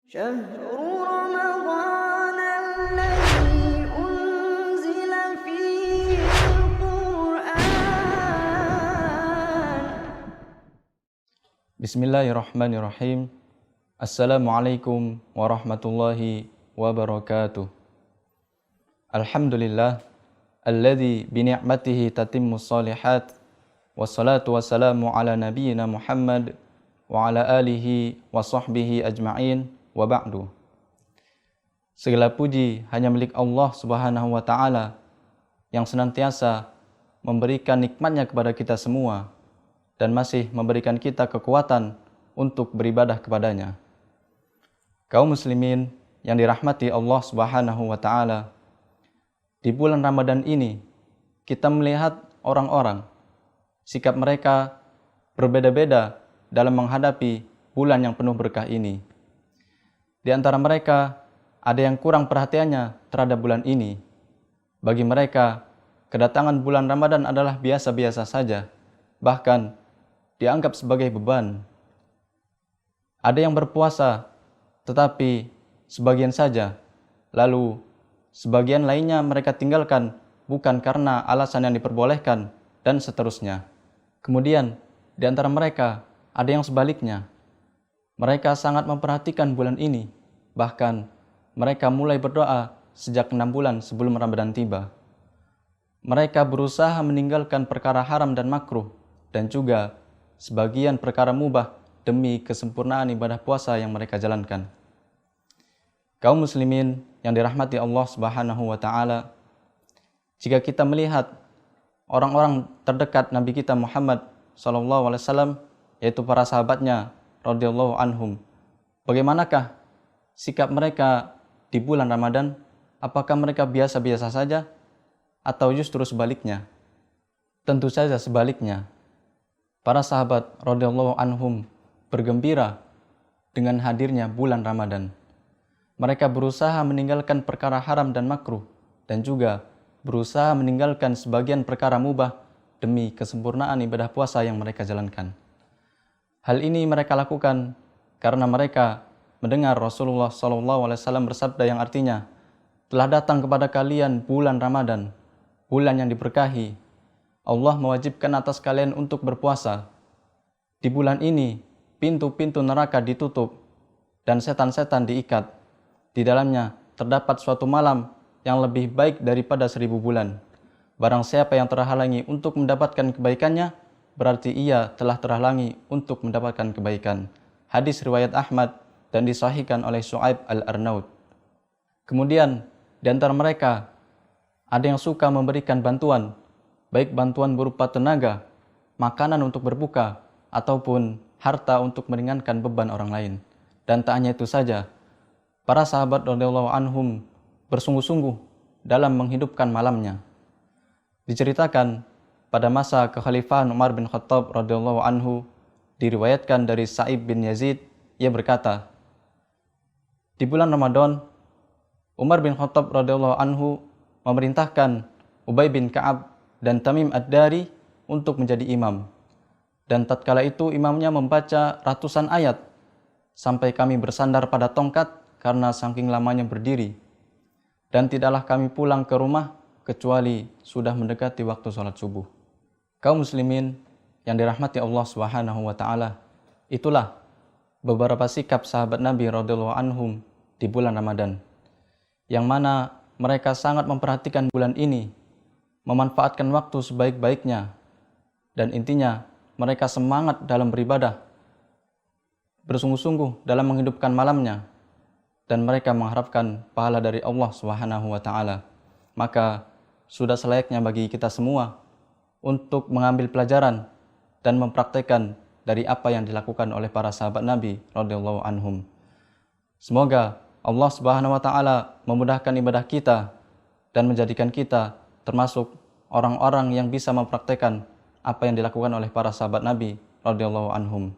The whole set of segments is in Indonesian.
شهر رمضان الذي أنزل فيه القرآن. Bismillahirrahmanirrahim. Assalamualaikum warahmatullahi wabarakatuh. Alhamdulillah alladzi bi ni'matihi tatimmus shalihat, wassalatu wassalamu ala nabiyyina Muhammad wa ala alihi wa sahbihi ajma'in, wa ba'du. Segala puji hanya milik Allah Subhanahu wa taala yang senantiasa memberikan nikmatnya kepada kita semua dan masih memberikan kita kekuatan untuk beribadah kepadanya. Kaum muslimin yang dirahmati Allah Subhanahu wa taala, di bulan Ramadan ini kita melihat orang-orang sikap mereka berbeda-beda dalam menghadapi bulan yang penuh berkah ini. Di antara mereka ada yang kurang perhatiannya terhadap bulan ini. Bagi mereka, kedatangan bulan Ramadan adalah biasa-biasa saja, bahkan dianggap sebagai beban. Ada yang berpuasa, tetapi sebagian saja. Lalu, sebagian lainnya mereka tinggalkan bukan karena alasan yang diperbolehkan, dan seterusnya. Kemudian, di antara mereka ada yang sebaliknya. Mereka sangat memperhatikan bulan ini, bahkan mereka mulai berdoa sejak 6 bulan sebelum Ramadan tiba. Mereka berusaha meninggalkan perkara haram dan makruh, dan juga sebagian perkara mubah demi kesempurnaan ibadah puasa yang mereka jalankan. Kaum muslimin yang dirahmati Allah Subhanahu wa taala, jika kita melihat orang-orang terdekat Nabi kita Muhammad SAW, yaitu para sahabatnya radhiyallahu anhum, bagaimanakah sikap mereka di bulan Ramadan? Apakah mereka biasa-biasa saja atau justru sebaliknya? Tentu saja sebaliknya. Para sahabat radhiyallahu anhum bergembira dengan hadirnya bulan Ramadan. Mereka berusaha meninggalkan perkara haram dan makruh, dan juga berusaha meninggalkan sebagian perkara mubah demi kesempurnaan ibadah puasa yang mereka jalankan. Hal ini mereka lakukan karena mereka mendengar Rasulullah SAW bersabda yang artinya, telah datang kepada kalian bulan Ramadan, bulan yang diberkahi. Allah mewajibkan atas kalian untuk berpuasa. Di bulan ini, pintu-pintu neraka ditutup dan setan-setan diikat. Di dalamnya terdapat suatu malam yang lebih baik daripada 1000 bulan. Barang siapa yang terhalangi untuk mendapatkan kebaikannya, berarti ia telah terhalangi untuk mendapatkan kebaikan. Hadis riwayat Ahmad dan disahihkan oleh Syu'aib al-Arnaud. Kemudian, di antara mereka ada yang suka memberikan bantuan, baik bantuan berupa tenaga, makanan untuk berbuka, ataupun harta untuk meringankan beban orang lain. Dan tak hanya itu saja, para sahabat radhiyallahu anhum bersungguh-sungguh dalam menghidupkan malamnya. Diceritakan pada masa kekhalifahan Umar bin Khattab radhiyallahu anhu, diriwayatkan dari Sa'ib bin Yazid, ia berkata, di bulan Ramadan, Umar bin Khattab radhiyallahu anhu memerintahkan Ubay bin Ka'ab dan Tamim ad-Dari untuk menjadi imam. Dan tatkala itu imamnya membaca ratusan ayat, sampai kami bersandar pada tongkat karena saking lamanya berdiri. Dan tidaklah kami pulang ke rumah kecuali sudah mendekati waktu sholat subuh. Kaum muslimin yang dirahmati Allah Subhanahu wa taala, itulah beberapa sikap sahabat Nabi radhiyallahu anhum di bulan Ramadan, yang mana mereka sangat memperhatikan bulan ini, memanfaatkan waktu sebaik-baiknya, dan intinya mereka semangat dalam beribadah, bersungguh-sungguh dalam menghidupkan malamnya, dan mereka mengharapkan pahala dari Allah Subhanahu wa taala. Maka sudah selayaknya bagi kita semua untuk mengambil pelajaran dan mempraktekkan dari apa yang dilakukan oleh para sahabat Nabi radhiyallahu anhum. Semoga Allah Subhanahu wa taala memudahkan ibadah kita dan menjadikan kita termasuk orang-orang yang bisa mempraktekkan apa yang dilakukan oleh para sahabat Nabi radhiyallahu anhum.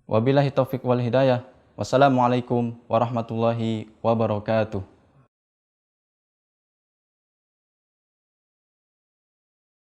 Wabillahi taufik wal hidayah. Wassalamualaikum warahmatullahi wabarakatuh.